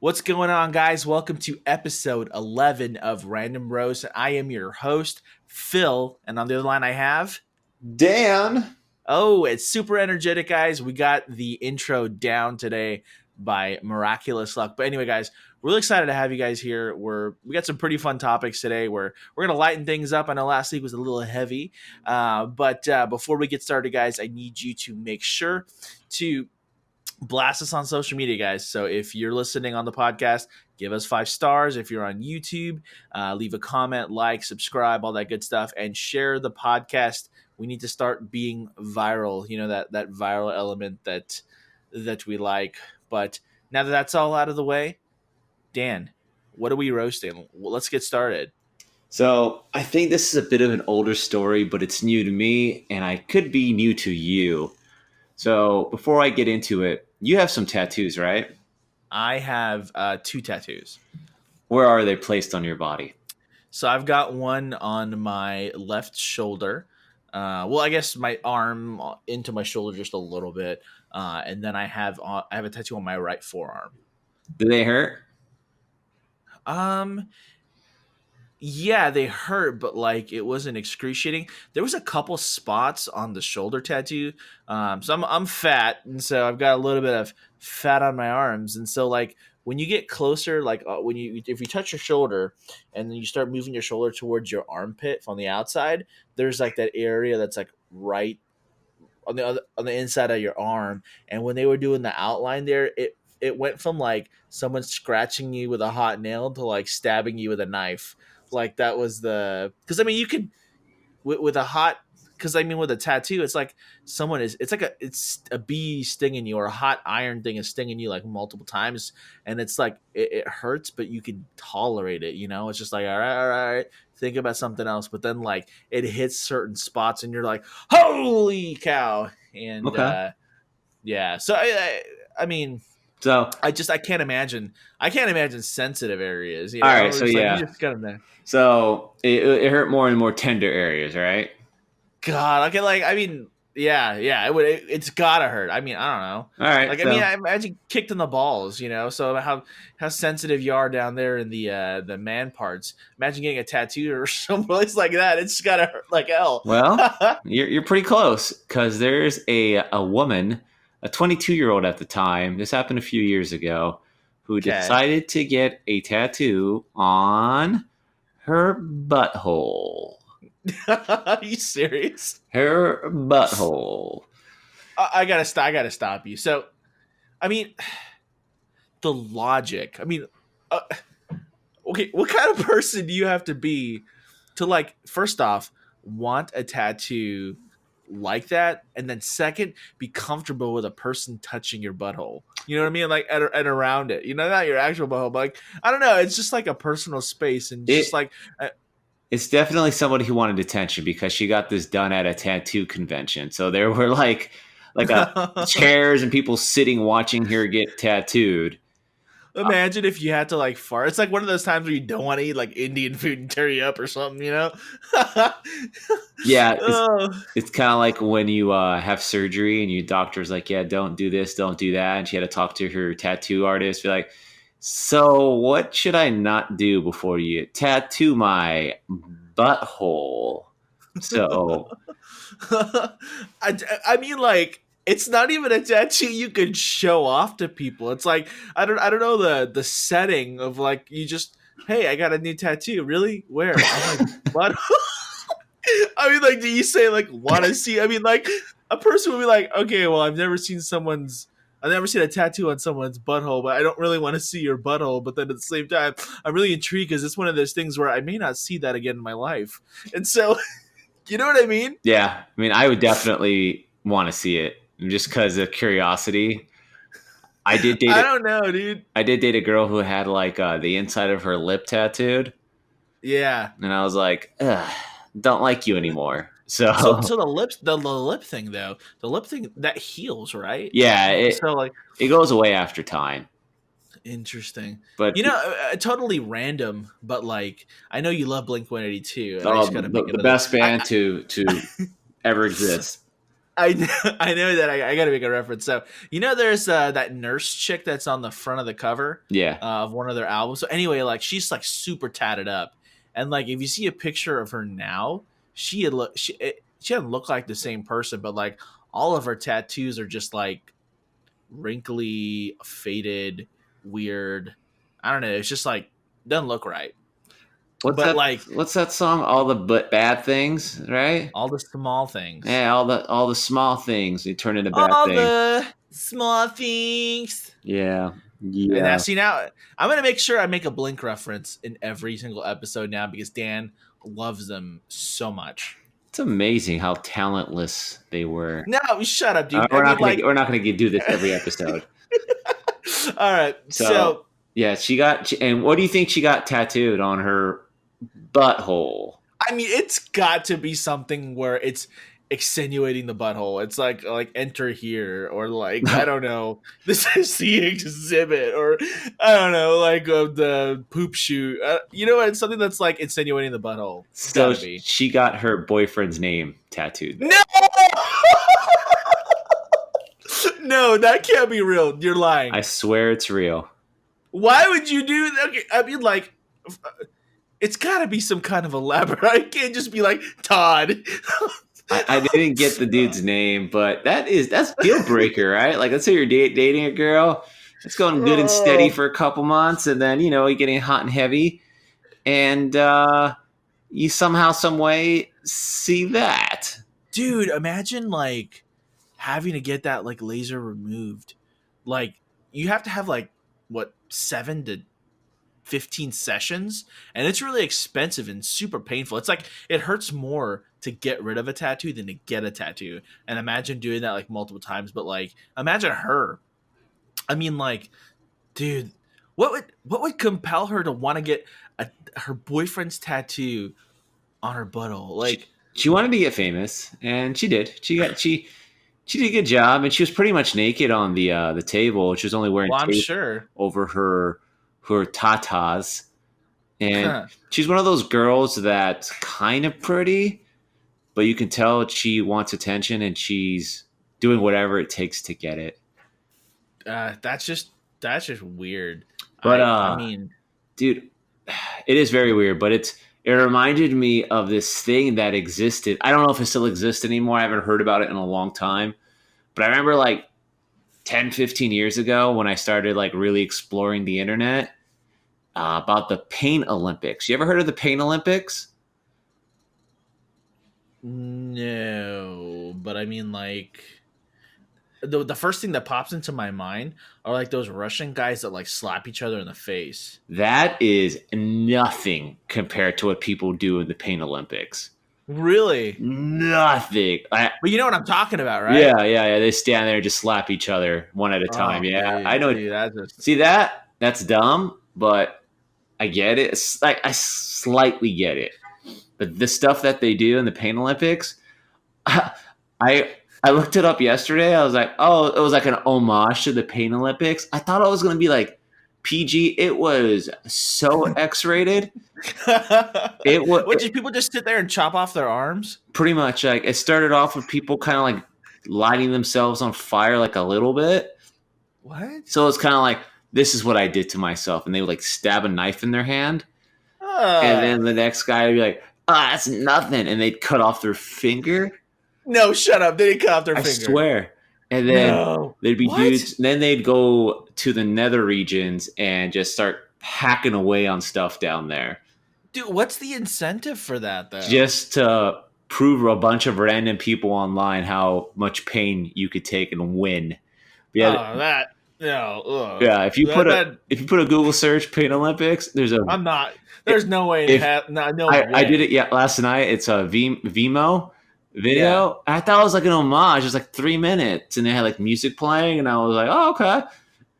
What's going on, guys? Welcome to episode 11 of Random Roast. I am your host, Phil, and on the other line I have... Dan. Oh, it's super energetic, guys. We got the intro down today by miraculous luck. But anyway, guys, really excited to have you guys here. We got some pretty fun topics today. We're gonna lighten things up. I know last week was a little heavy, but before we get started, guys, I need you to make sure to blast us on social media, guys. So if you're listening on the podcast, give us 5 stars. If you're on YouTube, leave a comment, like, subscribe, all that good stuff, and share the podcast. We need to start being viral. You know, that viral element that we like. But now that that's all out of the way, Dan, what are we roasting? Well, let's get started. So I think this is a bit of an older story, but it's new to me, and I could be new to you. So before I get into it, you have some tattoos, right? I have 2 tattoos. Where are they placed on your body? So I've got one on my left shoulder. Well, I guess my arm into my shoulder just a little bit, and then I have a tattoo on my right forearm. Do they hurt? Yeah, they hurt, but like it wasn't excruciating. There was a couple spots on the shoulder tattoo. So I'm fat, and so I've got a little bit of fat on my arms, and so like when you get closer, like if you touch your shoulder, and then you start moving your shoulder towards your armpit from the outside, there's like that area that's like right on the inside of your arm. And when they were doing the outline there, it went from like someone scratching you with a hot nail to like stabbing you with a knife. Like that was because I mean you could with a hot, because I mean with a tattoo it's like it's a bee stinging you, or a hot iron thing is stinging you like multiple times, and it's like it hurts but you can tolerate it, you know. It's just like all right, think about something else. But then like it hits certain spots and you're like, holy cow. And Okay. yeah, so I mean, So I can't imagine sensitive areas, you all know. right. So It's like you yeah. just gotta... So it hurt more and more tender areas, right? God, okay, like I mean, yeah, it's gotta hurt. I mean, I don't know. All right. Like I mean, So I imagine kicked in the balls, you know. So how sensitive you are down there in the man parts. Imagine getting a tattoo or someplace like that. It's gotta hurt like hell. well, you're pretty close, because there's a woman, a 22-year-old at the time. This happened a few years ago, who Okay. decided to get a tattoo on her butthole. Are you serious? Her butthole. I gotta stop you. So, I mean, the logic. I mean, uh, okay, what kind of person do you have to be to, like, first off, want a tattoo like that, and then second, be comfortable with a person touching your butthole? You know what I mean? Like, and around it. You know, not your actual butthole, but like, I don't know. It's just like a personal space, and just It like, it's definitely somebody who wanted attention, because she got this done at a tattoo convention. So there were like a chairs and people sitting watching her get tattooed. imagine if you had to like fart. It's like one of those times where you don't want to eat like Indian food and tear you up or something, you know? Yeah, Oh. it's kind of like when you have surgery and your doctor's like, yeah, don't do this, don't do that. And she had to talk to her tattoo artist, be like, so what should I not do before you tattoo my butthole? So, I mean, like, it's not even a tattoo you could show off to people. It's like I don't know the setting of like you just, hey, I got a new tattoo. Really? Where? I'm like, what? I mean, like, do you say like want to see? I mean, like, a person would be like, okay, well, I've never seen a tattoo on someone's butthole, but I don't really want to see your butthole. But then at the same time, I'm really intrigued because it's one of those things where I may not see that again in my life. And so, you know what I mean? yeah, I mean, I would definitely want to see it just because of curiosity. I did date I it. don't know, dude. I did date a girl who had like the inside of her lip tattooed, Yeah. and I was like, ugh, don't like you anymore. So So the lip thing though, the lip thing that heals, right? yeah, So like, it goes away after time. interesting. But You know, totally random, but like, I know you love Blink 182, and I just oh, gotta make the another. best band to ever exist. I know that I got to make a reference. So there's that nurse chick that's on the front of the cover Yeah. of one of their albums. So anyway, like she's like super tatted up, and like if you see a picture of her now, she doesn't look like the same person, but like all of her tattoos are just like wrinkly, faded, weird. I don't know. It's just like doesn't look right. What's But that? like What's that song? All the but bad things, right? all the small things, Yeah, all the small things they turn into bad all things. the small things. Yeah, And now, yeah. see, now I'm gonna make sure I make a Blink reference in every single episode now because Dan loves them so much. It's amazing how talentless they were. No, shut up, dude. I mean, like, We're not gonna do this every episode. all right. So So, yeah, and what do you think she got tattooed on her butthole? I mean, it's got to be something where it's extenuating the butthole. It's like enter here, or like I don't know, this is the exhibit, or I don't know, like the poop shoot. You know what? It's something that's like insinuating the butthole. It's got So to be. she got her boyfriend's name tattooed there. No. No, that can't be real. You're lying. I swear it's real. Why would you do that? Okay, I mean, like, it's got to be some kind of elaborate. I can't just be like Todd. I didn't get the dude's name, but that's deal breaker, right? Like, let's say you're dating a girl, it's going good and steady for a couple months, and then you're getting hot and heavy, and you somehow, some way see that. Dude, imagine like having to get that like laser removed. Like you have to have like what 7 to 15 sessions, and it's really expensive and super painful. It's like it hurts more to get rid of a tattoo than to get a tattoo. And imagine doing that like multiple times. But like imagine her. I mean, like, dude, what would compel her to want to get her boyfriend's tattoo on her butthole? She, Like, she wanted to get famous, and she did. She did a good job, and she was pretty much naked on the table. She was only wearing well, I'm tape sure. over her tatas, and she's one of those girls that's kind of pretty, but you can tell she wants attention, and she's doing whatever it takes to get it. That's just weird. But I mean, dude, it is very weird. But it reminded me of this thing that existed. I don't know if it still exists anymore. I haven't heard about it in a long time. But I remember like 10, 15 years ago when I started like really exploring the internet about the Pain Olympics. You ever heard of the Pain Olympics? no, but I mean, like, the first thing that pops into my mind are like those Russian guys that like slap each other in the face. That is nothing compared to what people do in the Pain Olympics. Really? Nothing. But you know what I'm talking about, right? Yeah. They stand there and just slap each other one at a time. Yeah, dude, I know. dude, that's just... See that? That's dumb, but I get it. It's like I slightly get it. But the stuff that they do in the Pain Olympics, I looked it up yesterday. I was like, oh, it was like an homage to the Pain Olympics. I thought it was going to be like PG. It was so X-rated. It was what, did people just sit there and chop off their arms? pretty much like it started off with people kind of like lighting themselves on fire like a little bit. What? So it's kind of like, this is what I did to myself. And they would like stab a knife in their hand. And then the next guy would be like, that's nothing. And they'd cut off their finger. No, shut up. They didn't cut off their finger. I swear. And then there'd be dudes. And then they'd go to the nether regions and just start hacking away on stuff down there. Dude, what's the incentive for that, though? Just to prove a bunch of random people online how much pain you could take and win. Yeah, yeah. If you put a Google search Pain Olympics, there's a. I'm not. There's no way. I did it last night. It's a Vimeo video. Yeah. I thought it was like an homage. It was like 3 minutes, and they had like music playing, and I was like, oh, okay. And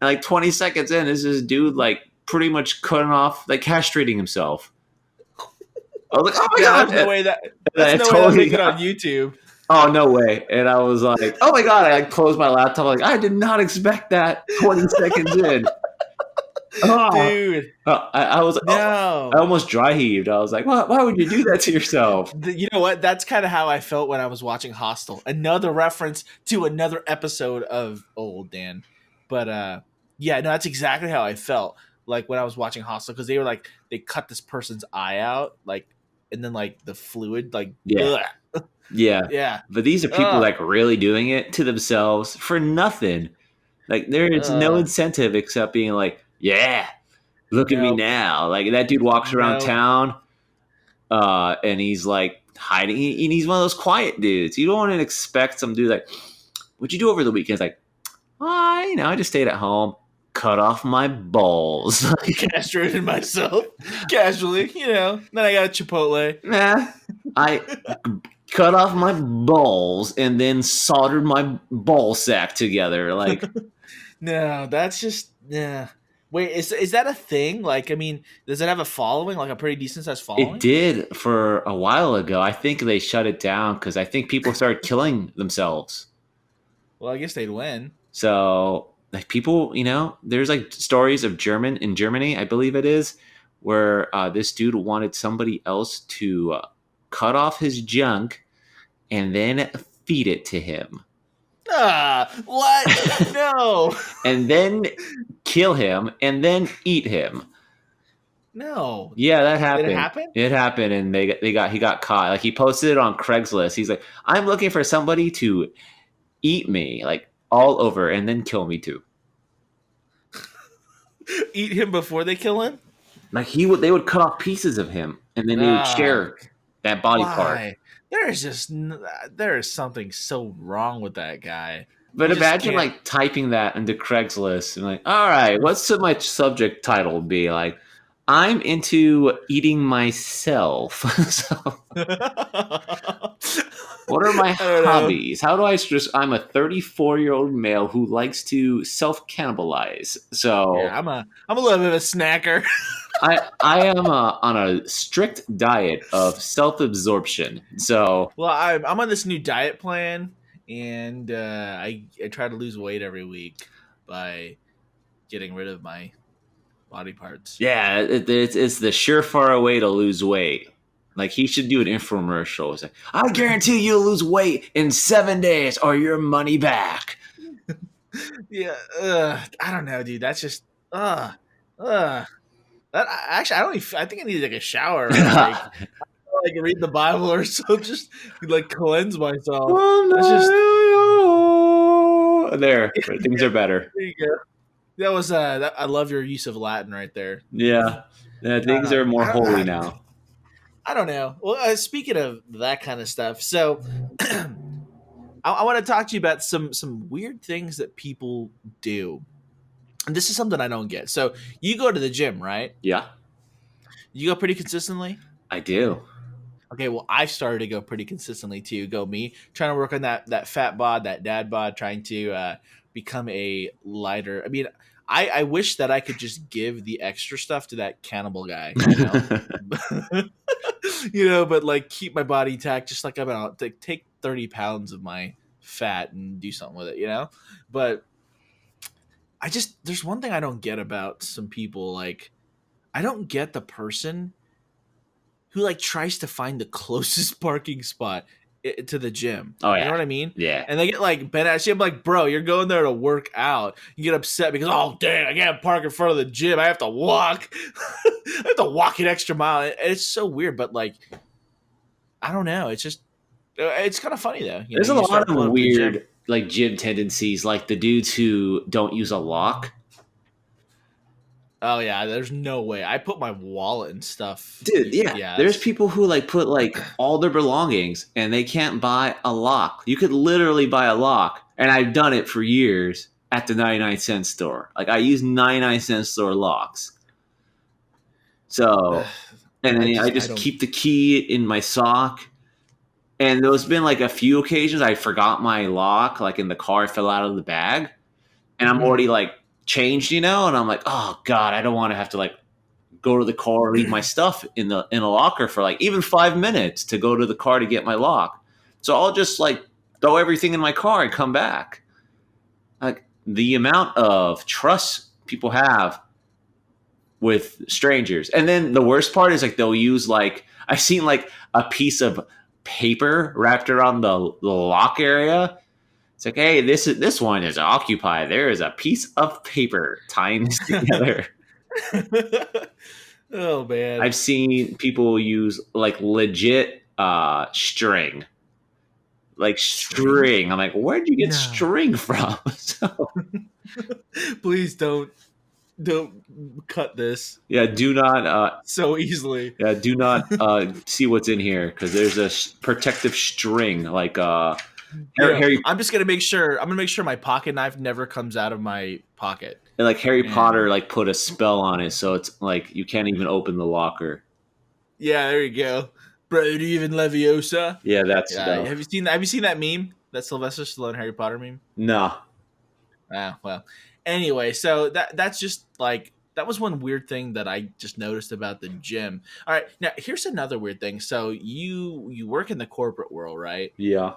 like 20 seconds in, this dude like pretty much cutting off, like castrating himself. I was like, oh my god! There's no way that's making it on YouTube. Oh, no way. And I was like, oh my god, I closed my laptop. Like, I did not expect that 20 seconds in. Oh, Dude, I was I no. almost dry heaved. I was like, why would you do that to yourself? You know what? That's kind of how I felt when I was watching Hostel. Another reference to another episode of Old Dan. But yeah, no, that's exactly how I felt like when I was watching Hostel because they were like they cut this person's eye out, like, and then like the fluid, like, Yeah, ugh, yeah. yeah, But these are people ugh, like really doing it to themselves for nothing. Like there is no ugh. incentive except being like, yeah, look at me Nope, now. Like that dude walks around nope. town, and he's like hiding. He's one of those quiet dudes. You don't want to expect some dude like, what'd you do over the weekend? It's like, I just stayed at home, cut off my balls. Like, Castrated myself casually, you know. Then I got a Chipotle. nah, I cut off my balls and then soldered my ball sack together. Like, No, that's just yeah. Wait, is that a thing? Like, I mean, does it have a following? Like a pretty decent sized it following? did for a while ago. I think they shut it down because I think people started killing themselves. Well, I guess they'd win. So like people, there's like stories of in Germany, I believe it is, where this dude wanted somebody else to cut off his junk and then feed it to him, Ah, what? No, and then kill him and then eat him. no. Yeah, that Did it happened. happen? It happened, and he got caught. Like he posted it on Craigslist. He's like, "I'm looking for somebody to eat me, like all over, and then kill me too." Eat him before they kill him? Like they would cut off pieces of him, and then they would Ah, share that body part. why? There is something so wrong with that guy. But You just imagine can't. like typing that into Craigslist and like, all right, what's my subject title be? Like, I'm into eating myself. So, I what are my don't know. hobbies? How do I just? I'm a 34-year-old male who likes to self cannibalize. So Yeah, I'm a little bit of a snacker. I am on a strict diet of self absorption. So Well, I'm on this new diet plan, and I try to lose weight every week by getting rid of my body parts. yeah, it's the surefire way to lose weight. Like he should do an infomercial. It's like, I guarantee you'll lose weight in 7 days or your money back. Yeah, I don't know, dude. That's just ugh. Actually, I don't. I think I need like a shower or like read the Bible or so. Just like cleanse myself. That's just There, things yeah. are better. There you go. That was I love your use of Latin right there. Yeah, yeah, things are more holy I, now. I don't know. Well, speaking of that kind of stuff, so I want to talk to you about some weird things that people do, and this is something I don't get. So you go to the gym, right? Yeah, You go pretty consistently. I do. Okay, well, I've started to go pretty consistently too. Go me, trying to work on that fat bod, that dad bod, trying to become a lighter. I mean, I wish that I could just give the extra stuff to that cannibal guy, you know, but like keep my body intact, just like I'm out. Take 30 pounds of my fat and do something with it, you know. But there's one thing I don't get about some people. Like, I don't get the person who like tries to find the closest parking spot to the gym. Oh You know yeah, what I mean? yeah. And they get like bent at you. I'm like, bro, you're going there to work out. You get upset because, oh dang, I can't park in front of the gym. I have to walk. I have to walk an extra mile. And it's so weird, but like, I don't know. It's just it's kind of funny though. There's a You lot start of pulling up to the gym. weird like gym tendencies, like the dudes who don't use a lock. Oh yeah, there's no way. I put my wallet and stuff. Dude, yeah. Yeah, There's people who like put like all their belongings and they can't buy a lock. You could literally buy a lock. And I've done it for years at the 99-cent store. Like I use 99-cent store locks. So, and then I I just don't. keep the key in my sock. And there's been like a few occasions I forgot my lock, like in the car, it fell out of the bag. And I'm Mhm. already like changed, and I'm like, oh God, I don't want to have to like go to the car, leave my stuff in a locker for like even 5 minutes to go to the car to get my lock. So I'll just like throw everything in my car and come back. Like the amount of trust people have with strangers. And then the worst part is like they'll use like I've seen like a piece of paper wrapped around the lock area. It's like, hey, this one is occupied. There is a piece of paper tying this together. Oh man. I've seen people use like legit string. Like String? string. I'm like, where'd you get No. string from? So Please don't cut this yeah, do not so easily. do not see what's in here because there's a protective string like Yeah. Harry I'm gonna make sure my pocket knife never comes out of my pocket. like Harry And Potter like put a spell on it, so it's like you can't even open the locker. yeah, there you go. Brody even Leviosa. Yeah, that Yeah. stuff. Have you seen that meme? That Sylvester Stallone Harry Potter meme? No. Ah, well. Anyway, so that's just like that was one weird thing that I just noticed about the gym. All right, now here's another weird thing. So you work in the corporate world, right? Yeah.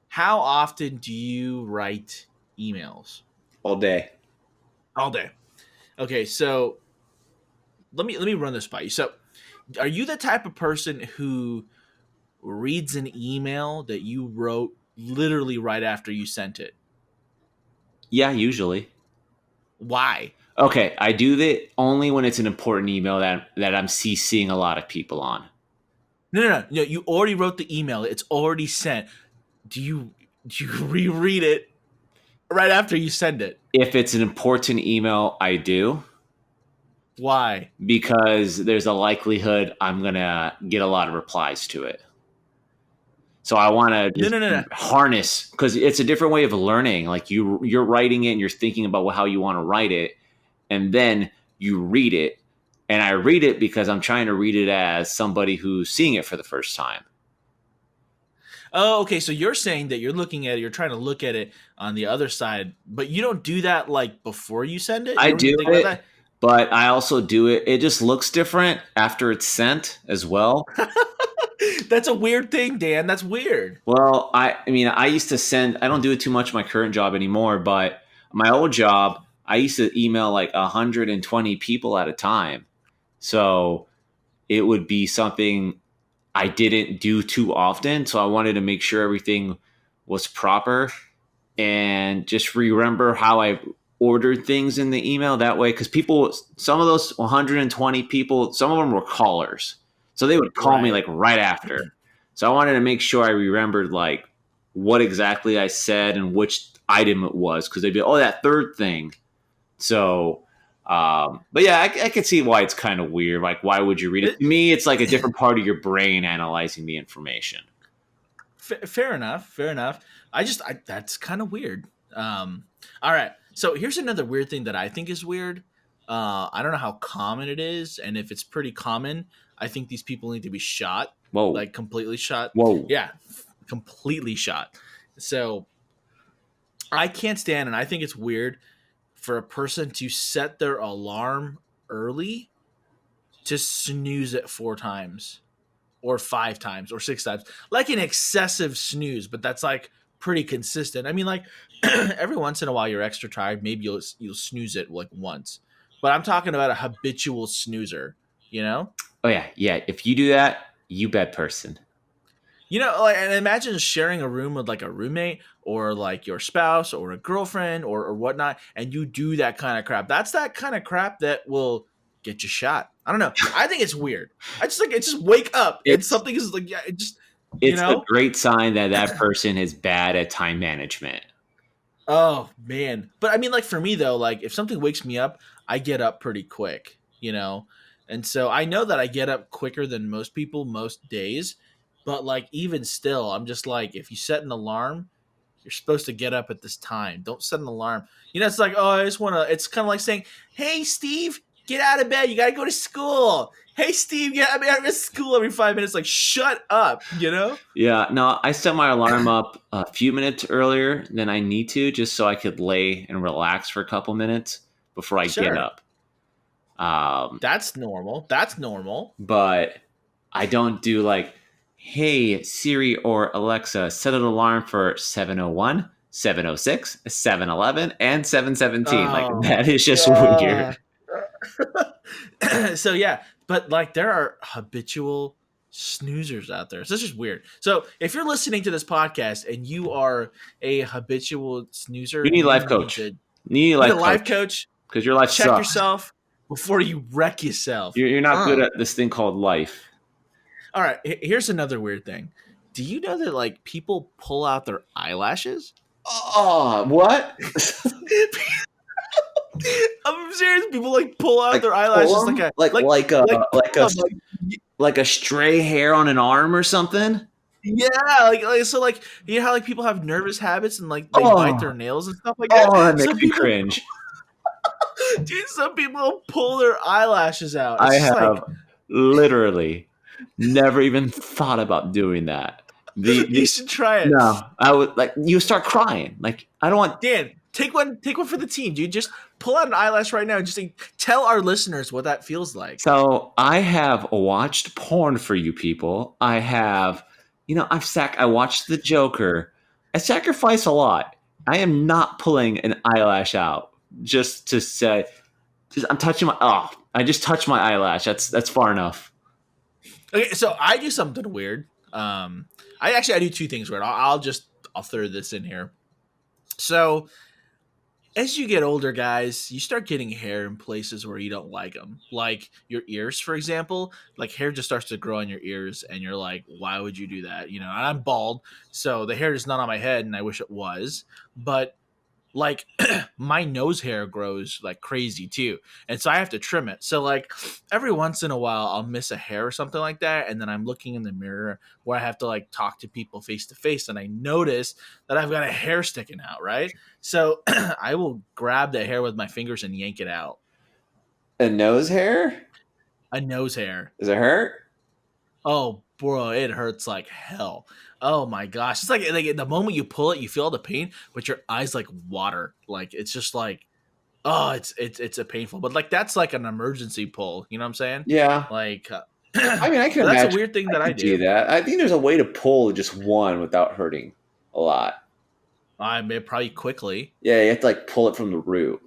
How often do you write emails? All day. All day. Okay, so let me run this by you. So, are you the type of person who reads an email that you wrote literally right after you sent it? Yeah, usually. Why? Okay, I do that only when it's an important email that I'm CCing a lot of people on. No. You already wrote the email. It's already sent. Do you reread it right after you send it? If it's an important email, I do Why? because there's a likelihood I'm gonna get a lot of replies to it. So I want to No, just no, no, no. harness because it's a different way of learning. Like you're writing it and you're thinking about how you want to write it, and then you read it. And I read it because I'm trying to read it as somebody who's seeing it for the first time. Oh, okay. So you're saying that you're looking at it, you're trying to look at it on the other side, but you don't do that like before you send it. You I don't do even think it, about but I also do it. It just looks different after it's sent as well. that. That's a weird thing, Dan. That's weird. Well, I mean, I used to send. I don't do it too much in my current job anymore, but my old job, I used to email like 120 people at a time. So it would be something I didn't do too often. So I wanted to make sure everything was proper and just remember how I ordered things in the email that way. Because people, some of those 120 people, some of them were callers. So they would call me Right. like right after. So I wanted to make sure I remembered like what exactly I said and which item it was. Because they'd be, oh, that third thing. So, but yeah, I could see why it's kind of weird. Like, why would you read it? It, To me, it's like a different part of your brain analyzing the information. fair enough. Fair enough. That's kind of weird. All right. So here's another weird thing that I think is weird. I don't know how common it is, and if it's pretty common, I think these people need to be shot, Whoa, like completely shot. whoa. Yeah, completely shot. So I can't stand, and I think it's weird for a person to set their alarm early to snooze it 4 times or 5 times or 6 times, like an excessive snooze, but that's like pretty consistent. I mean, like every once in a while you're extra tired, maybe you'll snooze it like once, but I'm talking about a habitual snoozer. You know, Oh yeah, yeah. If you do that, you bad person. like, and imagine sharing a room with like a roommate or like your spouse or a girlfriend or whatnot, and you do that kind of crap. That's that kind of crap that will get you shot. I don't know. I think it's weird. I just like it. Just wake up and It's something is like yeah. It just you it's a know great sign that that person is bad at time management. Oh man. But I mean like for me though, like if something wakes me up, I get up pretty quick, you know? And so I know that I get up quicker than most people most days, but like even still, I'm just like if you set an alarm, you're supposed to get up at this time. Don't set an alarm. It's like, "Oh, I just want to it's kind of like saying, "Hey Steve, get out of bed. You got to go to school." "Hey Steve, get out of school every 5 minutes." Like, "Shut up." Yeah, no, I set my alarm up a few minutes earlier than I need to, just so I could lay and relax for a couple minutes before I get Sure. up. Um, That's normal. That's normal. but I don't do like, hey Siri or Alexa, set an alarm for 7:01, 7:06, 7:11, and 7:17. Like Oh that is just my weird. god. So yeah, but like there are habitual snoozers out there. So it's just weird. So if you're listening to this podcast and you are a habitual snoozer, You need a you life need coach. to You need a get a life life coach coach. because your life Check sucks. yourself before you wreck yourself. You're not good at this thing called life. All right, here's another weird thing. Do you know that like people pull out their eyelashes? Oh, what? I'm serious. People like pull out Like their pull eyelashes like them? a pull them, like Like a stray hair on an arm or something? yeah, like so like you know how like people have nervous habits and like they bite Oh, their nails and stuff like that. oh, that makes Some me people, cringe. dude, some people pull their eyelashes out. I It's just have like literally never even thought about doing that. you The should try it. no, I would like you start crying. Like I don't want. Dan, take one for the team, dude. Just pull out an eyelash right now and just like, tell our listeners what that feels like. So I have watched porn for you people. I have, I watched The Joker. I sacrifice a lot. I am not pulling an eyelash out just to say, just I'm touching my. Oh, I just touched my eyelash. That's far enough. Okay, so I do something weird. I do two things weird. I'll throw this in here. So as you get older, guys, you start getting hair in places where you don't like them, like your ears, for example. Like hair just starts to grow on your ears, and you're like, "Why would you do that?" You know, and I'm bald, so the hair is not on my head, and I wish it was. But like my nose hair grows like crazy too, and so I have to trim it. So like every once in a while I'll miss a hair or something like that, and then I'm looking in the mirror where I have to like talk to people face to face, and I notice that I've got a hair sticking out, right? So I will grab the hair with my fingers and yank it out. A nose hair? A nose hair. Does it hurt? Oh, bro, it hurts like hell. Oh my gosh, it's like the moment you pull it, you feel the pain, but your eyes like water. Like it's just like, oh, it's a painful. But like that's like an emergency pull. You know what I'm saying? Yeah. Like, I mean, I can but that's a imagine. weird thing I that I could do do. that. I think there's a way to pull just one without hurting a lot. I may probably quickly. Yeah, you have to like pull it from the root.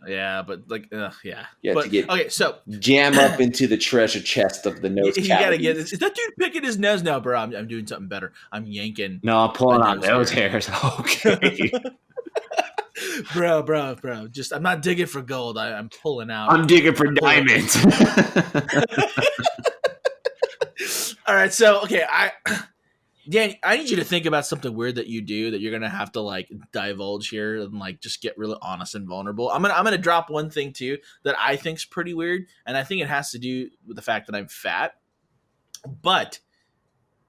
Yeah, but like, yeah. You have to But get okay, so jam up into the treasure chest of the nose you gotta cavity. get this. Is that dude picking his nose? No, bro. I'm doing something better. I'm yanking No, I'm a pulling on nose nose hair. hairs. Okay. bro. Just I'm not digging for gold. I'm pulling out. I'm digging for I'm pulling. diamonds. All right, so okay, Dan, I need you to think about something weird that you do that you're gonna have to like divulge here and like just get really honest and vulnerable. I'm gonna drop one thing too that I think's pretty weird, and I think it has to do with the fact that I'm fat. But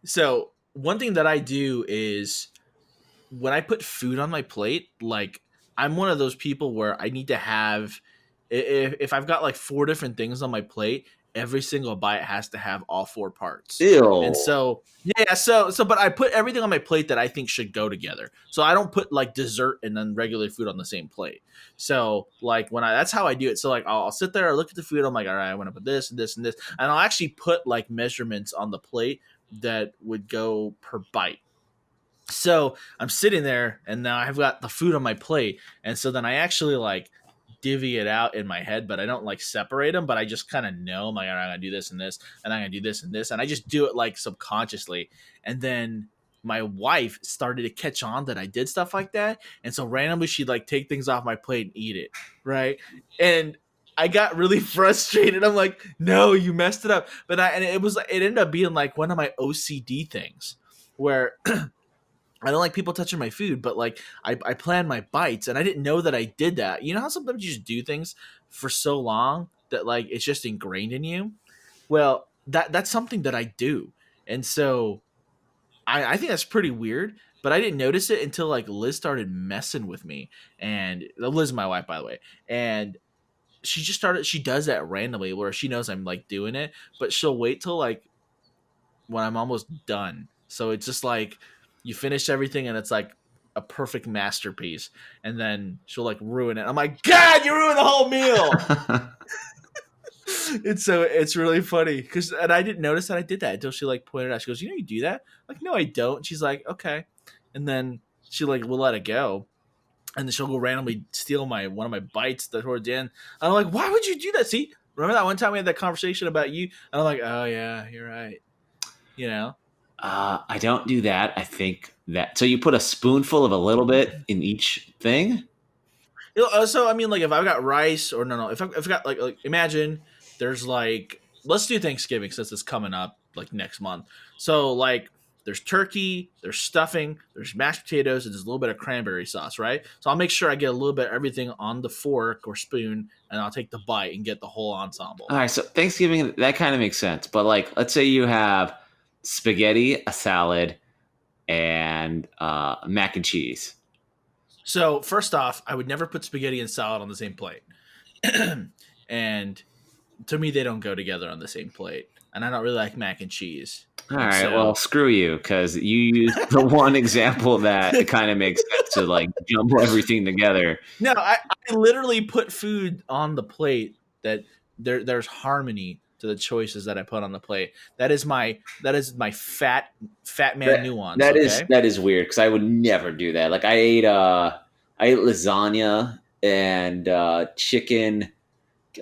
so one thing that I do is when I put food on my plate, like I'm one of those people where I need to have if I've got like four different things on my plate, every single bite has to have all four parts. And Ew. so yeah, so but I put everything on my plate that I think should go together. So I don't put like dessert and then regular food on the same plate. So like when I that's how I do it. So like I'll sit there, I look at the food, I'm like, all right, I want to put this and this and this, and I'll actually put like measurements on the plate that would go per bite. So I'm sitting there and now I've got the food on my plate. And so then I actually like divvy it out in my head, but I don't like separate them, but I just kind of know I'm like, all right, I'm gonna do this and this, and I'm gonna do this and this. And I just do it like subconsciously. And then my wife started to catch on that I did stuff like that. And so randomly she'd like take things off my plate and eat it. Right. And I got really frustrated. I'm like, no, you messed it up. And it ended up being like one of my OCD things where I don't like people touching my food, but like I plan my bites and I didn't know that I did that. You know how sometimes you just do things for so long that like it's just ingrained in you? Well, that's something that I do. And so I think that's pretty weird, but I didn't notice it until like Liz started messing with me. And Liz is my wife, by the way. And she does that randomly where she knows I'm like doing it, but she'll wait till like when I'm almost done. So it's just like you finish everything and it's like a perfect masterpiece, and then she'll like ruin it. I'm like, God, you ruined the whole meal. It's really funny because and I didn't notice that I did that until she like pointed out. She goes, "You know, you do that." I'm like, no, I don't. And she's like, okay, and then she like will let it go, and then she'll go randomly steal my one of my bites towards the end. I'm like, why would you do that? See, Remember that one time we had that conversation about you? And I'm like, oh yeah, you're right. You know. I don't do that. I think that so you put a spoonful of a little bit in each thing. So I mean, like if I've got rice or no, if I've got like imagine there's like let's do Thanksgiving since it's coming up like next month. So like there's turkey, there's stuffing, there's mashed potatoes, and there's a little bit of cranberry sauce, right? So I'll make sure I get a little bit of everything on the fork or spoon, and I'll take the bite and get the whole All ensemble. right, so Thanksgiving that kind of makes sense. But like, let's say you have spaghetti, a salad, and mac and cheese. So first off, I would never put spaghetti and salad on the same plate, and to me they don't go together on the same plate, and I don't really like mac and cheese, All and right, well, so screw you, because you used the one example that it kind of makes sense to like jumble everything together. no, I literally put food on the plate that there's harmony to the choices that I put on the plate. That is my fat man That nuance. that is weird because I would never do that. Like I ate lasagna and chicken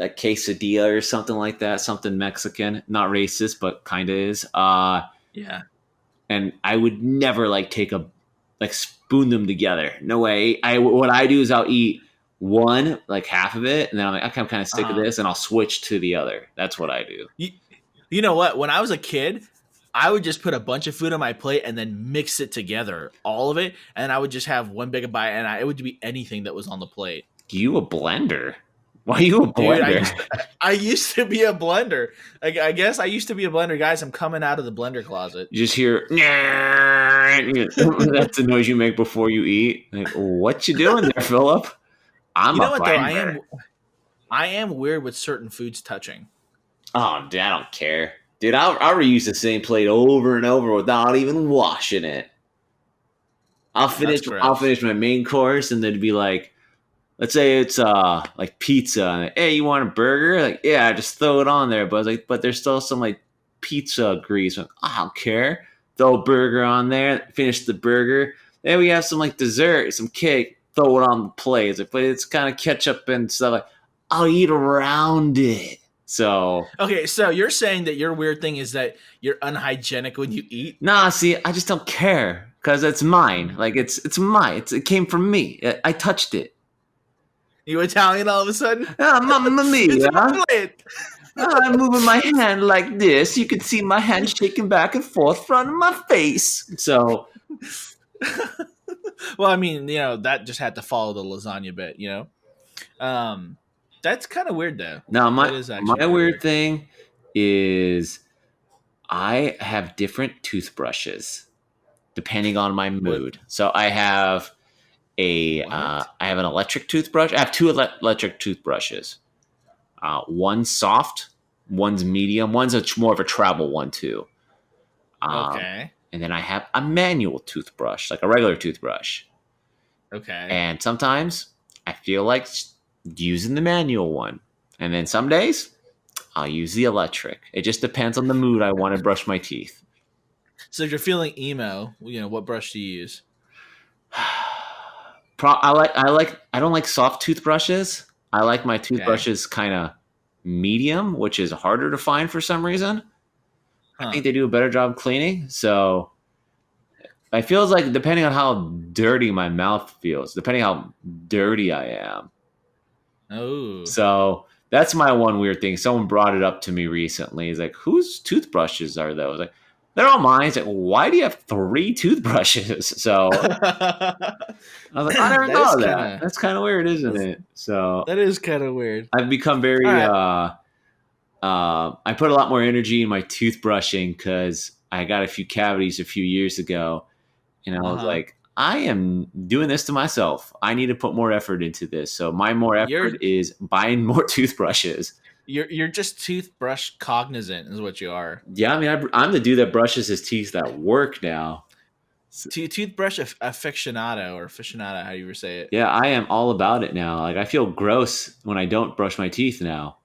a quesadilla or something like that, something Mexican, not racist, but kind of is. Yeah. And I would never like take a like spoon them together. No way. I what I do is I'll eat one like half of it, and then I'm like, I'm kind of sick of Uh-huh. this, and I'll switch to the other. That's what I do. You, you know what? When I was a kid, I would just put a bunch of food on my plate and then mix it together, all of it, and I would just have one big bite, and it would be anything that was on the plate. You a blender? Why are you a Dude, I blender? used to, I used to be a blender. I guess I used to be a blender, guys. I'm coming out of the blender closet. You just hear that's the noise you make before you eat. Like, what you doing there, Philip? I'm You a know what though? I blender. am I am weird with certain foods touching. Oh, dude, I don't care, dude. I'll reuse the same plate over and over without even washing it. I'll That's finish. I'll gross. finish my main course, and then be like, let's say it's like pizza. And, hey, you want a burger? Like, yeah, just throw it on there. But I was like, but there's still some like pizza grease. I'm like, I don't care. Throw a burger on there. Finish the burger. Then we have some like dessert, some cake. Throw it on the plate. It's like, but it's kind of ketchup and stuff. Like, I'll eat around it. So Okay, so you're saying that your weird thing is that you're unhygienic when you eat? nah, see, I just don't care because it's mine. Like it's mine. It came from me. I touched it. You Italian all of a sudden? Ah, mamma It's mia. my plate. I'm moving my hand like this. You can see my hand shaking back and forth front of my face. So, Well, I mean, that just had to follow the lasagna bit, Um, that's kind of weird though. now That my is actually my pretty weird weird. thing is I have different toothbrushes depending on my What? mood. So I have a What? I have an electric toothbrush. I have two electric toothbrushes. One's soft, one's medium, one's more of a travel one too. Um, Okay. and then I have a manual toothbrush, like a regular toothbrush. Okay. And sometimes I feel like using the manual one. And then some days I'll use the electric. It just depends on the mood I want to brush my teeth. So if you're feeling emo, what brush do you use? I don't like soft toothbrushes. I like my Okay. toothbrushes kind of medium, which is harder to find for some reason. I Huh. think they do a better job cleaning. So it feels like depending on how dirty my mouth feels, depending how dirty I am. Oh. So that's my one weird thing. Someone brought it up to me recently. He's like, whose toothbrushes are those? Like, they're all mine. He's like, why do you have three toothbrushes? So I was like, I never That thought is of kind that. of That's kind of weird, isn't it? So that is kind of weird. I've become All very right. I put a lot more energy in my toothbrushing because I got a few cavities a few years ago, and I Uh was huh. like, I am doing this to myself. I need to put more effort into this. So my more You're effort is buying more toothbrushes. you're just toothbrush cognizant, is what you are. Yeah, I mean, I'm the dude that brushes his teeth at work now. Toothbrush aficionado or aficionado, how do you say it? Yeah, I am all about it now. Like I feel gross when I don't brush my teeth now.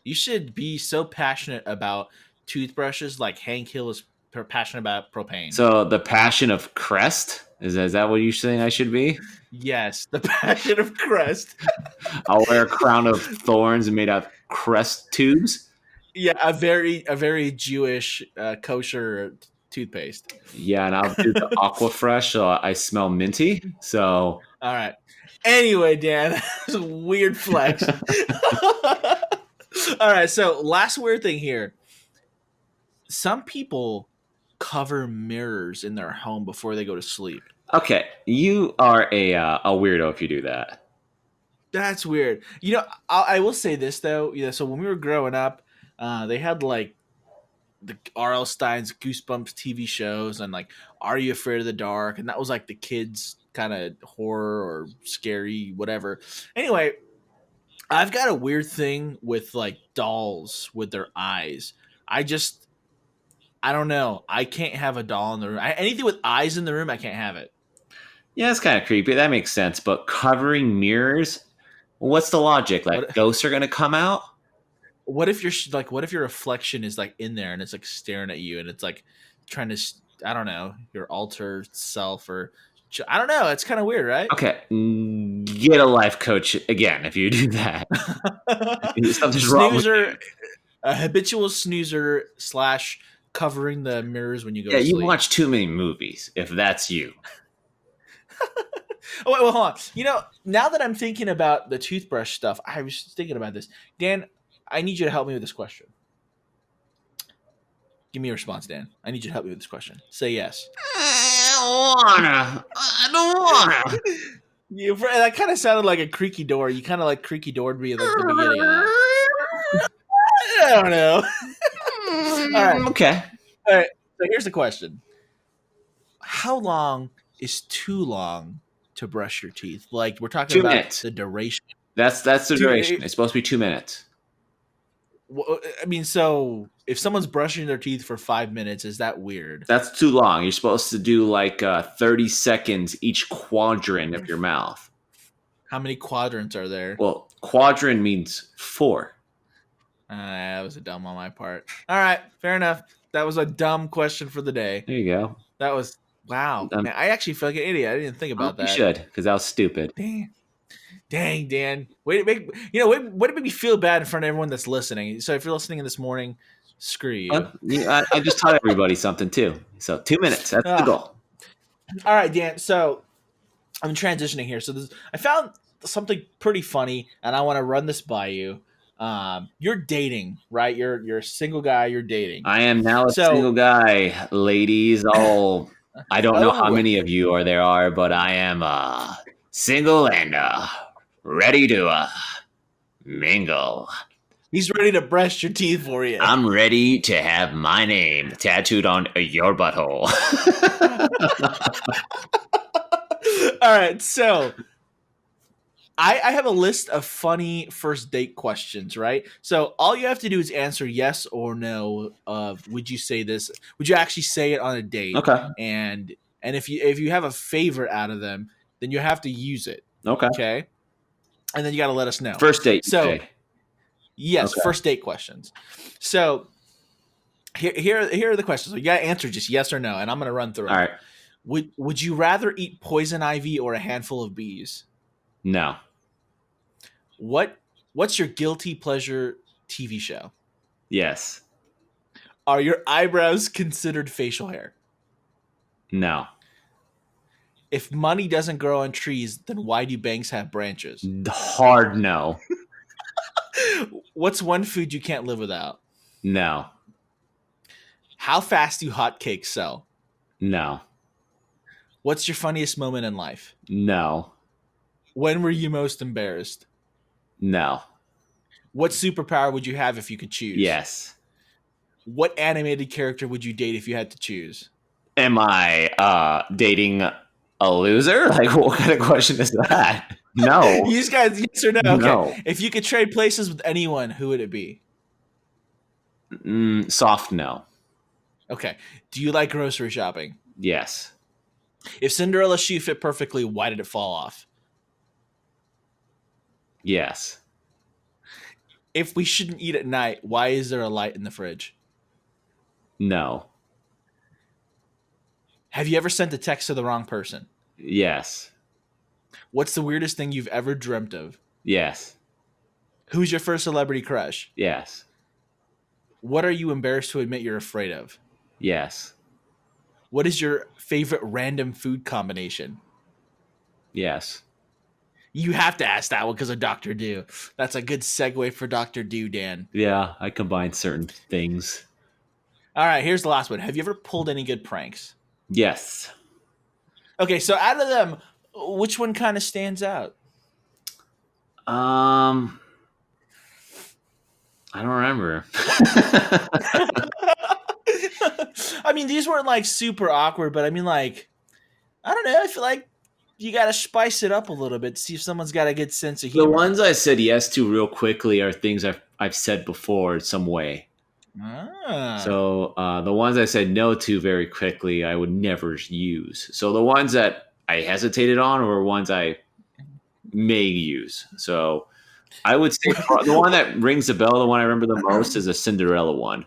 You should be so passionate about toothbrushes like Hank Hill is passionate about propane. So the passion of Crest is that what you're saying I should be? Yes, the passion of Crest. I'll wear a crown of thorns and made out of Crest tubes. Yeah, a very Jewish kosher toothpaste. Yeah, and I'll do the Aqua Fresh, so I smell minty. So All right. Anyway, Dan, that was a weird flex. All right, so last weird thing here. Some people cover mirrors in their home before they go to sleep. okay, you are a weirdo if you do that. That's weird. I will say this though. So when we were growing up, they had like the R.L. Stein's Goosebumps TV shows and like Are You Afraid of the Dark? And that was like the kids kind of horror or scary, whatever. Anyway, I've got a weird thing with like dolls with their eyes. I don't know. I can't have a doll in the room. Anything with eyes in the room, I can't have it. Yeah, it's kind of creepy. That makes sense. But covering mirrors, what's the logic? Like What ghosts are gonna come out? what if your like what if your reflection is like in there and it's like staring at you and it's like trying to I don't know, your alter self or I don't know. It's kind of weird, right? Okay, get a life coach again if you do that. Something's wrong with you. Snoozer, a habitual snoozer slash covering the mirrors when you go Yeah, to you sleep. watch too many movies. If that's you, Oh, wait, well, hold on. Now that I'm thinking about the toothbrush stuff, I was thinking about this. Dan, I need you to help me with this question. Give me a response, Dan. I need you to help me with this question. Say yes. I don't wanna. That kind of sounded like a creaky door. You kind of like creaky doored me at like the beginning of that. I don't know. All right. Okay, All right. So here's the question: how long is too long to brush your teeth? Like we're talking two about minutes. the duration. That's the Two, duration. It's supposed to be 2 minutes. I mean, so if someone's brushing their teeth for 5 minutes, is that weird? That's too long. You're supposed to do like 30 seconds each quadrant of your mouth. How many quadrants are there? Well, quadrant means 4. That was a dumb on my part. All right, fair enough. That was a dumb question for the day. There you go. That was wow. Man, I actually feel like an idiot. I didn't even think about You that. should, because that was stupid. Dang, Dan. Way to make me feel bad in front of everyone that's listening. So if you're listening this morning, screw you. I just taught everybody something too. So 2 minutes. That's the goal. All right, Dan. So I'm transitioning here. So I found something pretty funny, and I want to run this by you. You're dating, right? You're a single guy. You're dating. I am now a So single guy, ladies. I don't know how oh, many of you there are, but I am single and ready to mingle. he's ready to brush your teeth for you. I'm ready to have my name tattooed on your butthole. All right, so I have a list of funny first date questions, right? So all you have to do is answer yes or no of would you say this? Would you actually say it on a date? Okay. And if you have a favorite out of them, then you have to use it. Okay. Okay. And then you got to let us know. First date. So Okay. yes, Okay. first date questions. So here are the questions. So you got to answer just yes or no, and I'm going to run through them. All right. Would you rather eat poison ivy or a handful of bees? No. What's your guilty pleasure TV show? Yes. Are your eyebrows considered facial hair? No. If money doesn't grow on trees, then why do banks have branches? Hard no. What's one food you can't live without? No. How fast do hotcakes sell? No. What's your funniest moment in life? No. When were you most embarrassed? No. What superpower would you have if you could choose? Yes. What animated character would you date if you had to choose? Am I dating a loser? Like, what kind of question is that? No. You just got yes or no? Okay. No. If you could trade places with anyone, who would it be? Soft no. Okay. Do you like grocery shopping? Yes. If Cinderella's shoe fit perfectly, why did it fall off? Yes. If we shouldn't eat at night, why is there a light in the fridge? No. Have you ever sent a text to the wrong person? Yes. What's the weirdest thing you've ever dreamt of? Yes. Who's your first celebrity crush? Yes. What are you embarrassed to admit you're afraid of? Yes. What is your favorite random food combination? Yes. You have to ask that one because of Doctor Do. That's a good segue for Doctor Do, Dan. Yeah, I combine certain things. All right, here's the last one. Have you ever pulled any good pranks? Yes. Okay, so out of them, which one kind of stands out? Um, I don't remember. I mean, these weren't like super awkward, but I mean, like, I don't know. I feel like you got to spice it up a little bit to see if someone's got a good sense of The humor. ones I said yes to real quickly are things I've said before in some way. Ah. So the ones I said no to very quickly, I would never use. So the ones that I hesitated on were ones I may use. So I would say the one that rings a bell, the one I remember the most, is a Cinderella one.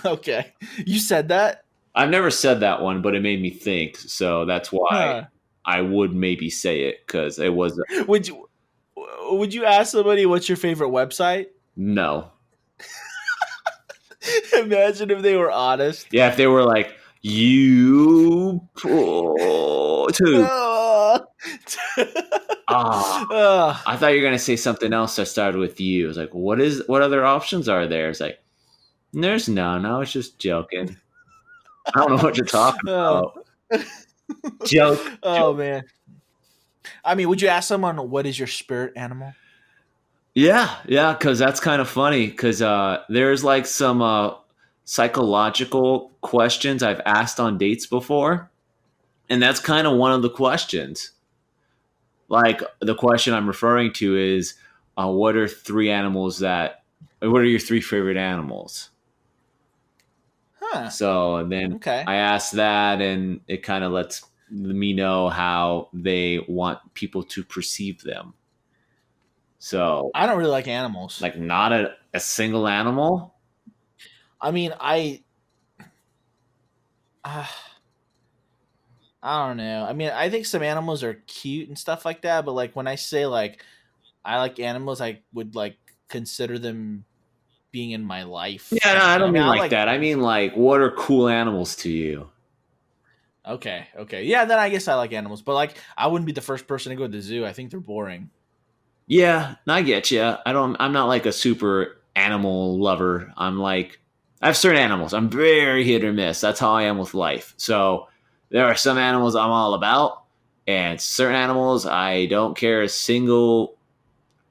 Okay. You said that? I've never said that one, but it made me think. So that's why Huh. I would maybe say it because it was Would you would you ask somebody what's your favorite website? no. Imagine if they were honest. Yeah, if they were like, you pull two. Ah. Ah, Ah. I thought you were gonna say something else that started with you. I was like, what other options are there? It's like, there's none. I was just joking. I don't know what you're talking Oh. about. Joke. Oh man. I mean, would you ask someone what is your spirit animal? Yeah, yeah, because that's kind of funny. Because there's like some psychological questions I've asked on dates before, and that's kind of one of the questions. Like the question I'm referring to is, what are three animals that? What are your three favorite animals? Huh. So and then Okay. I asked that, and it kind of lets me know how they want people to perceive them. So, I don't really like animals. like, not a single animal. I mean, uh, I don't know. I mean, I think some animals are cute and stuff like that, but like when I say like I like animals, I would like consider them being in my life Yeah, no, kind of I thing. I don't mean, mean I like like that. I mean like, what are cool animals to you? okay, okay. Yeah, then I guess I like animals, but like I wouldn't be the first person to go to the zoo. I think they're boring. Yeah, I get you. I don't. I'm not like a super animal lover. I'm like, I have certain animals. I'm very hit or miss. That's how I am with life. So there are some animals I'm all about, and certain animals I don't care a single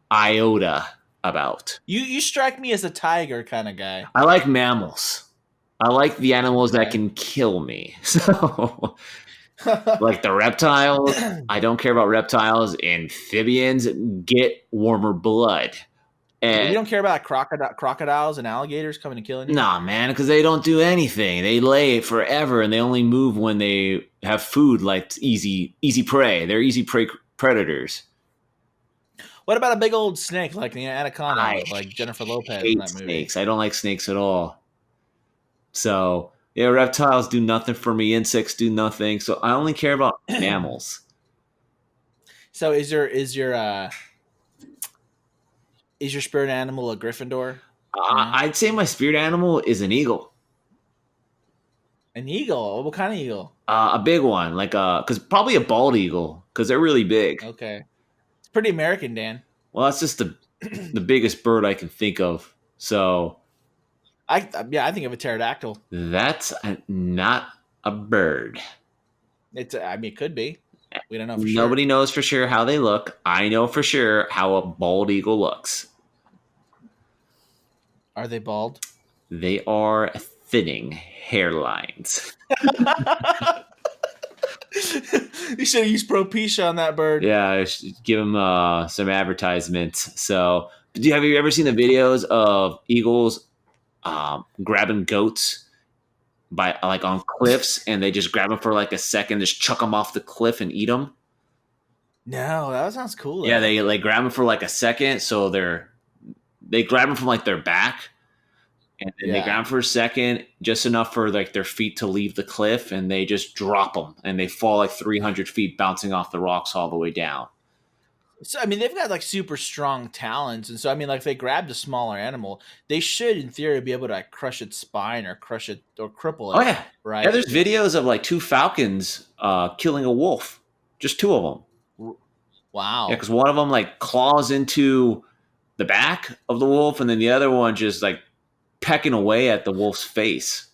iota about. You strike me as a tiger kind of guy. I like mammals. I like the animals that Okay. can kill me. So like the reptiles, I don't care about reptiles. Amphibians get warmer blood. You And don't care about crocodiles and alligators coming and killing you? nah, man, because they don't do anything. They lay forever, and they only move when they have food, like easy prey. They're easy prey predators. What about a big old snake like the anaconda, I like Jennifer Lopez in hate that movie? snakes. I don't like snakes at all. So yeah, reptiles do nothing for me. Insects do nothing. So I only care about mammals. So is your spirit animal a Gryffindor? You know, I'd say my spirit animal is an eagle. an eagle. What kind of eagle? A big one, like because probably a bald eagle, because they're really big. Okay, it's pretty American, Dan. Well, that's just the biggest bird I can think of. So Yeah, I think of a pterodactyl. that's not a bird. I mean, it could be. We don't know for sure. Nobody knows for sure how they look. I know for sure how a bald eagle looks. Are they bald? They are thinning hairlines. You should have used Propecia on that bird. Yeah, I should give them some advertisements. So, have you ever seen the videos of eagles grabbing goats by like on cliffs, and they just grab them for like a second, just chuck them off the cliff and eat them? No, that sounds cool Yeah, though. they like grab them for like a second, so they grab them from like their back, and then they Yeah. grab them for a second, just enough for like their feet to leave the cliff, and they just drop them, and they fall like 300 feet, bouncing off the rocks all the way down. So I mean, they've got like super strong talons, and so I mean, like if they grabbed a smaller animal, they should, in theory, be able to like, crush its spine or crush it or cripple Oh it, yeah, yeah. right? There's videos of like two falcons killing a wolf, just two of them. R- Yeah, Wow. because one of them like claws into the back of the wolf, and then the other one just like pecking away at the wolf's face.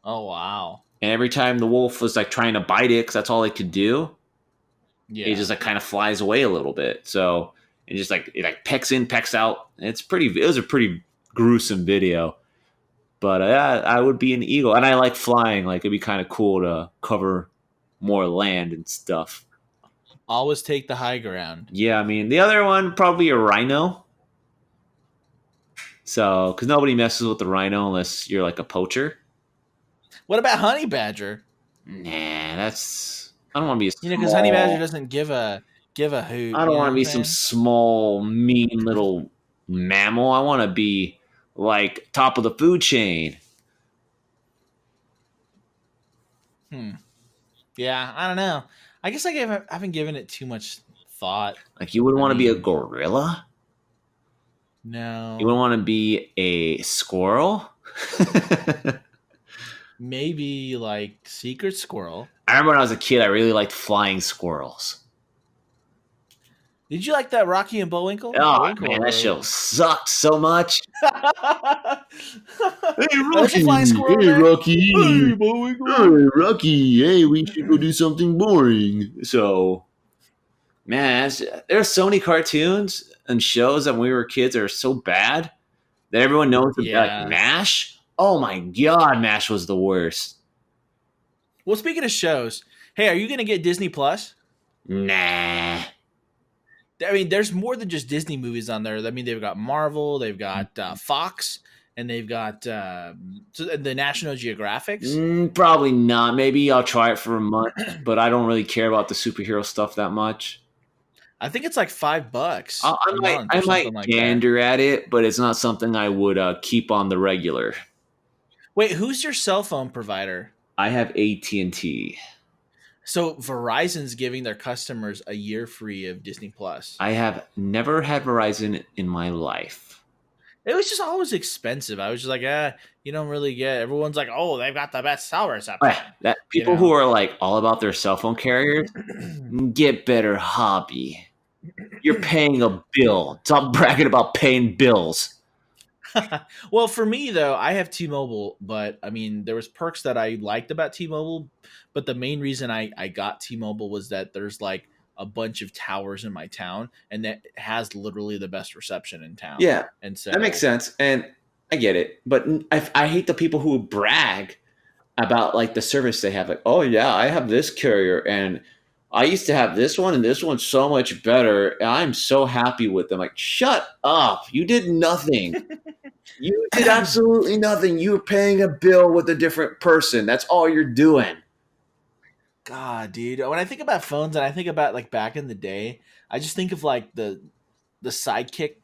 Oh wow. And every time the wolf was like trying to bite it, because that's all it could do, it Yeah. just like kind of flies away a little bit. So it just like it like pecks in, pecks out. It's pretty. It was a pretty gruesome video. But yeah, I would be an eagle, and I like flying. Like it'd be kind of cool to cover more land and stuff. Always take the high ground. Yeah, I mean the other one probably a rhino. So because nobody messes with the rhino unless you're like a poacher. What about honey badger? Nah, that's I don't want to be a You know, because honey badger small. doesn't give a hoot. I don't You know want what to I'm be some saying? small, mean little mammal. I want to be like top of the food chain. Hmm. Yeah, I don't know. I guess I haven't given it too much thought. Like you wouldn't I want to be a mean, gorilla. You no, wouldn't want to be a squirrel. maybe like secret squirrel. I remember when I was a kid, I really liked flying squirrels. Did you like that Rocky and Bullwinkle? Oh Bullwinkle man, were that really. show sucked so much. Hey There's a flying Rocky, squirrel in hey there. Rocky, Hey, Bullwinkle. hey Rocky, hey, we should go do something boring. So, man, there's so many cartoons and shows that when we were kids that are so bad that everyone knows them. Like Yeah. MASH. Oh my god, MASH was the worst. Well, speaking of shows, hey, are you gonna get Disney Plus? Nah. I mean, there's more than just Disney movies on there. I mean, they've got Marvel, they've got Fox, and they've got the National Geographics. Probably not. Maybe I'll try it for a month, but I don't really care about the superhero stuff that much. I think it's like $5 I a might, month or I something might like that. gander at it, but it's not something I would keep on the regular. Wait, who's your cell phone provider? I have AT&T. So Verizon's giving their customers a year free of Disney Plus. I have never had Verizon in my life. It was just always expensive. I was just like, you don't really get. Everyone's like, oh, they've got the best cell reception. That You people who know. are like all about their cell phone carriers get better hobby. You're paying a bill. Stop bragging about paying bills. Well, for me though, I have T-Mobile, but I mean, there was perks that I liked about T-Mobile, but the main reason I got T-Mobile was that there's like a bunch of towers in my town, and that has literally the best reception in town. Yeah, And that makes so, sense, and I get it. But I hate the people who brag about like the service they have. Like, oh yeah, I have this carrier, and I used to have this one, and this one's so much better. And I'm so happy with them. Like, shut up! You did nothing. You did absolutely nothing. You were paying a bill with a different person. That's all you're doing. God, dude, when I think about phones and I think about like back in the day, I just think of like the Sidekick,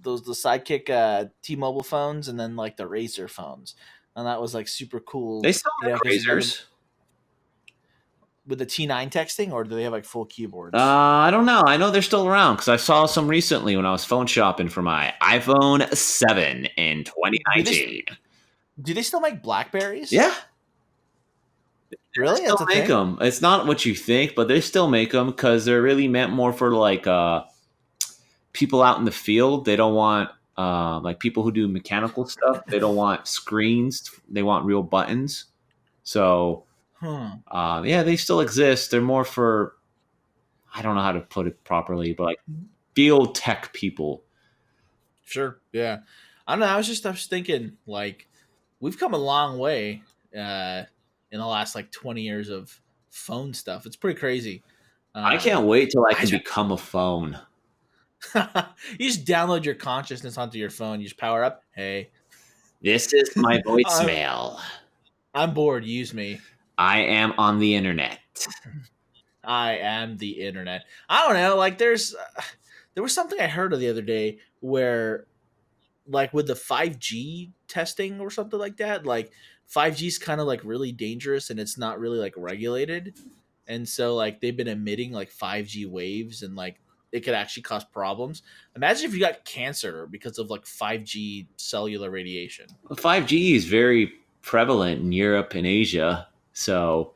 the Sidekick T-Mobile phones, and then like the Razer phones, and that was like super They cool. still You have know, because razors. with the T9 texting, or do they have like full Uh, keyboards? I don't know. I know they're still around because I saw some recently when I was phone shopping for my iPhone 7 in Do they 2019. do they still make Blackberries? Yeah, they Really, still that's a make thing. them. It's not what you think, but they still make them because they're really meant more for like people out in the field. They don't want like people who do mechanical stuff. They don't want screens. They want real buttons. So Hmm. yeah, they still exist. They're more for I don't know how to put it properly, but like field tech people. Sure. Yeah. I don't know. I was thinking like we've come a long way in the last like 20 years of phone stuff. It's pretty crazy. I can't wait till I I can become a phone. you just download your consciousness onto your phone. You just power up. Hey, This is my I'm, voicemail. I'm bored. Use me. I am on the internet. I am the internet. I don't know. Like there was something I heard of the other day where like with the 5G testing or something like that, like 5G is kind of like really dangerous and it's not really like regulated. And so like they've been emitting like 5G waves and like it could actually cause problems. Imagine if you got cancer because of like 5G cellular radiation. 5G is very prevalent in Europe and Asia, so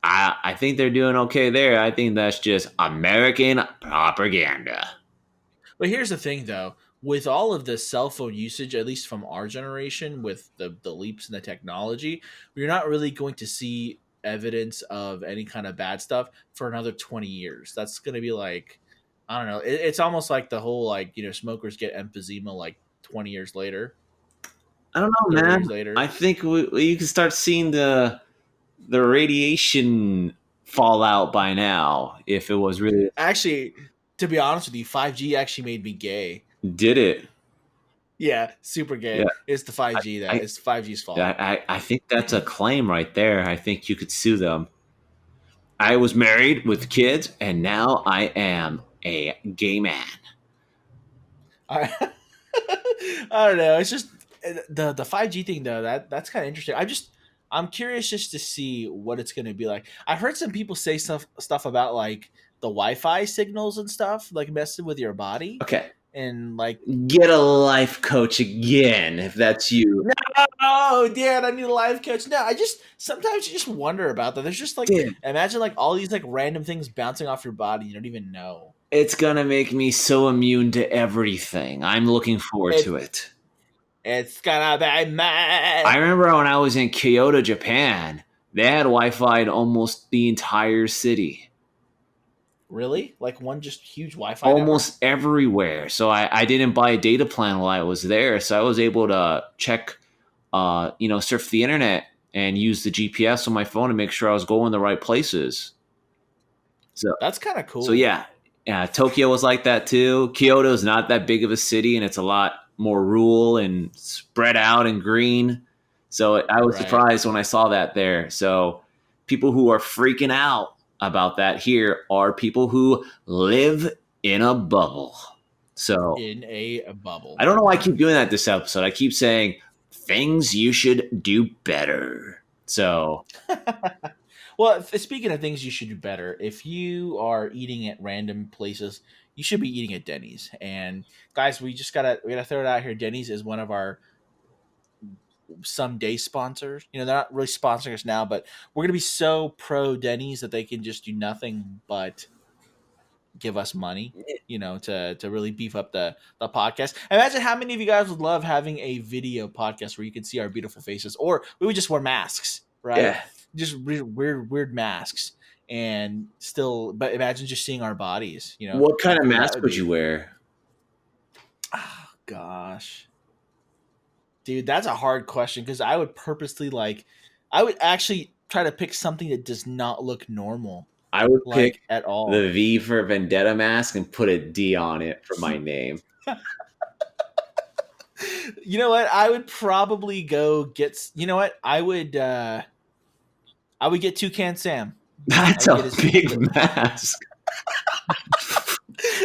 I think they're doing okay there. I think that's just American propaganda. But here's the thing, though. With all of the cell phone usage, at least from our generation, with the leaps in the technology, we're not really going to see evidence of any kind of bad stuff for another 20 years. That's going to be like, I don't know. It's almost like the whole, like, smokers get emphysema like 20 years later, I don't know, 30 man. years I later. think you can start seeing the radiation fallout by now. If it was really Actually, to be honest with you, 5G actually made me gay. did it, Yeah, super yeah. gay. It's the I, 5G that I it's 5G's fault. I think that's a claim right there. I think you could sue them. I was married with kids, and now I am a gay man. I, I don't know. It's just the 5G thing though. That's kind of interesting. I'm curious just to see what it's going to be like. I've heard some people say stuff about like the Wi-Fi signals and stuff, like messing with your body, Okay, and like, get a life coach again if that's you. no, oh, Dad, I need a life coach. No, I just sometimes you just wonder about that. There's just like, Dude, imagine like all these like random things bouncing off your body you don't even know. it's gonna make me so immune to everything. I'm looking forward It to it. it's gonna be I mad. remember when I was in Kyoto, Japan, they had Wi-Fi in almost the entire city, Really? Like one just huge Wi-Fi network? almost everywhere. So I didn't buy a data plan while I was there, so I was able to check, surf the internet and use the GPS on my phone to make sure I was going the right places. So That's kind of so cool. yeah, Tokyo was like that too. Kyoto is not that big of a city, and it's a lot more rural and spread out and green. So I was Right. surprised when I saw that there. So people who are freaking out about that here are people who live in a bubble. So In a I bubble. don't know why I keep doing that this episode. I keep saying things you should do better. So Well, speaking of things you should do better, if you are eating at random places, you should be eating at Denny's. And guys, we gotta throw it out here. Denny's is one of our someday sponsors. They're not really sponsoring us now, but we're gonna be so pro Denny's that they can just do nothing but give us money, to really beef up the podcast. Imagine how many of you guys would love having a video podcast where you can see our beautiful faces, or we would just wear masks, right? yeah, Just weird masks, and still, but imagine just seeing our bodies. what How kind of cool that mask would would you be. wear? Oh gosh, dude, that's a hard question because I would purposely I would actually try to pick something that does not look normal, I would pick like at all. the V for Vendetta mask and put a D on it for my name. You know what? I would probably go get. You know what? I would get Toucan Sam. I That's would get a his. big mask.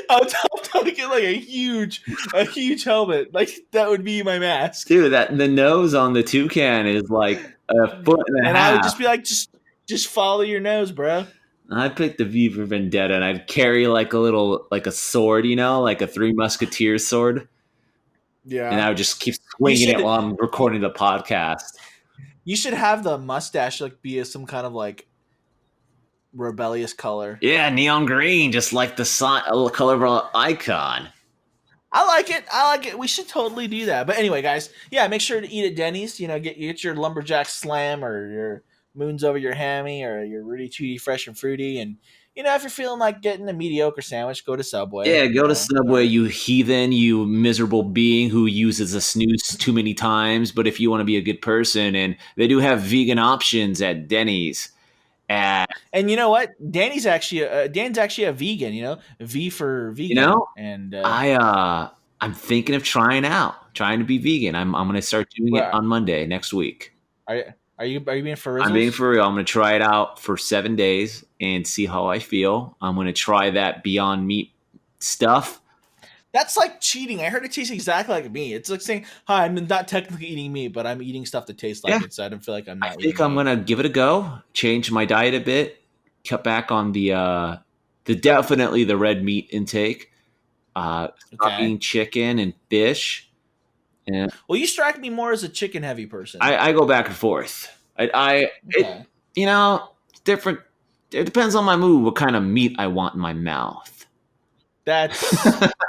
I would get like a huge helmet. Like that would be my mask, Dude, that the nose on the toucan is like a foot and a and I would just half. be like, just follow your nose, bro. I picked the V for Vendetta and I'd carry like a little like a sword, like a Three Musketeers sword. And I Yeah, would just keep you swinging it should. while I'm recording the podcast. You should have the mustache like be some kind of like rebellious color. Yeah, neon green, just like the sign, color of our icon. I like it. I like it. We should totally do that. But anyway, guys, yeah, make sure to eat at Denny's. Get your lumberjack slam or your moons over your hammy or your Rudy Tooty fresh and fruity. And if you're feeling like getting a mediocre sandwich, go to Subway. Yeah, go to Subway, you heathen, you miserable being who uses a snooze too many times. But if you want to be a good person, and they do have vegan options at Denny's. And And you know what? Dan's actually a vegan. V for you vegan. know, And I'm thinking of trying to be vegan. I'm gonna start doing it well, on Monday next week. are are you being for I'm being Rizzles? for real. I'm gonna try it out for 7 days and see how I feel. I'm gonna try that Beyond Meat stuff. That's like cheating. I heard it tastes exactly like me. It's like saying, "Hi, I'm not technically eating meat, but I'm eating stuff that tastes Yeah, like it, so I don't feel like I'm I not think eating I'm meat." gonna give it a go. Change my diet a bit. Cut back on the definitely the red meat intake. Stop Okay. eating chicken and fish. And Well, you strike me more as a chicken heavy person. I go back and forth. It, Okay. different. It depends on my mood, what kind of meat I want in my mouth. That's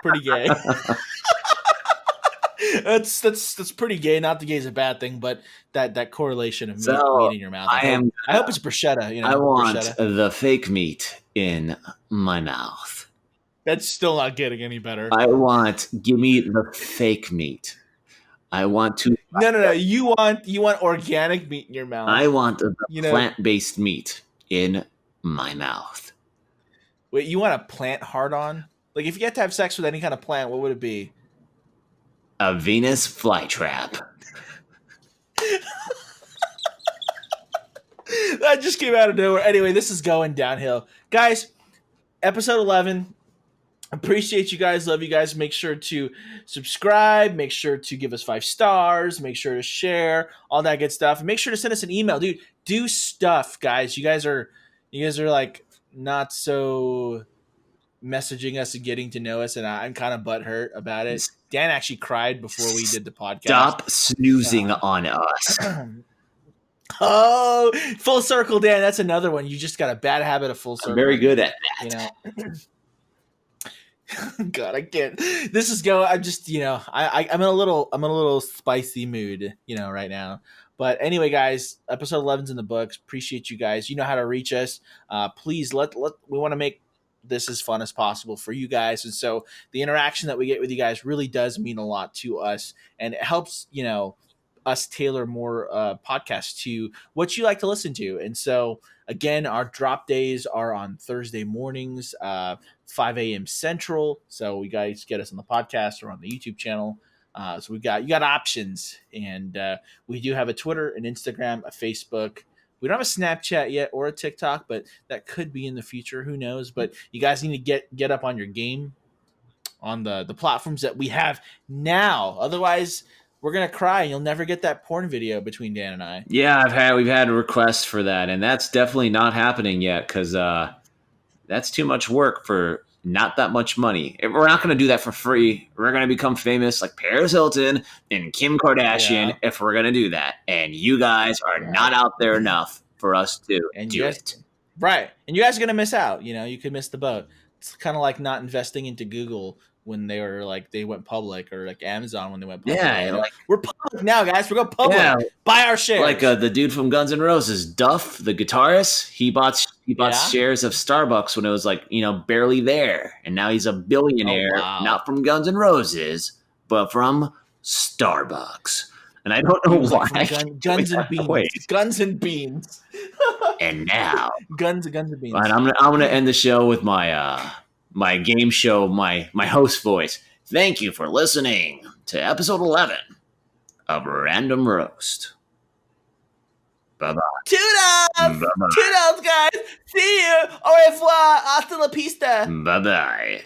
pretty gay. That's pretty gay. Not the gay is a bad thing, but that correlation of meat So in your mouth. I am. I hope it's bruschetta. I want Bruschetta. the fake meat in my mouth. That's still not getting any better. Give me the fake meat. I want to. No. You want organic meat in your mouth. I want the You know. plant-based meat in my mouth. Wait, you want a plant hard on? Like if you had to have sex with any kind of plant, what would it be? A Venus flytrap. That just came out of nowhere. Anyway, this is going downhill, guys. Episode 11. Appreciate you guys. Love you guys. Make sure to subscribe. Make sure to give us 5 stars. Make sure to share all that good stuff. And make sure to send us an email, dude. Do stuff, guys. You guys are like not so messaging us and getting to know us, and I'm kind of butthurt about it. Dan actually cried before we did the podcast. Stop snoozing on us. Oh, full circle, Dan. That's another one. You just got a bad habit of full circle. I'm very good at that. You know. God, I can't. This is go. I'm just, I'm in a little spicy mood, right now. But anyway, guys, episode 11's in the books. Appreciate you guys. You know how to reach us. Please we want to make this as fun as possible for you guys, and so the interaction that we get with you guys really does mean a lot to us, and it helps, us tailor more podcasts to what you like to listen to. And so again, our drop days are on Thursday mornings, 5 a.m. Central. So we guys get us on the podcast or on the YouTube channel. So you got options, and we do have a Twitter, an Instagram, a Facebook. We don't have a Snapchat yet or a TikTok, but that could be in the future. Who knows? But you guys need to get up on your game on the platforms that we have now. Otherwise, we're gonna cry, and you'll never get that porn video between Dan and I. Yeah, we've had requests for that, and that's definitely not happening yet because that's too much work for not that much money. We're not going to do that for free. We're going to become famous like Paris Hilton and Kim Kardashian if we're going to do that. And you guys are not out there enough for us to do it. Right. And you guys are going to miss out. You could miss the boat. It's kind of like not investing into Google when they were they went public, or like Amazon when they went public. Yeah, we're public now, guys. We're going public. Yeah. Buy our shares. Like the dude from Guns N' Roses, Duff, the guitarist. He bought shares of Starbucks when it was barely there, and now he's a billionaire. Oh, wow. Not from Guns N' Roses, but from Starbucks. And I don't know why. Guns and beans. Wait. Guns and beans. And now guns and beans. Right, I'm gonna end the show with my my game show, my host voice. Thank you for listening to episode 11 of Random Roast. Bye-bye. Toodles! Toodles, guys! See you! Au revoir! Hasta la pista! Bye-bye.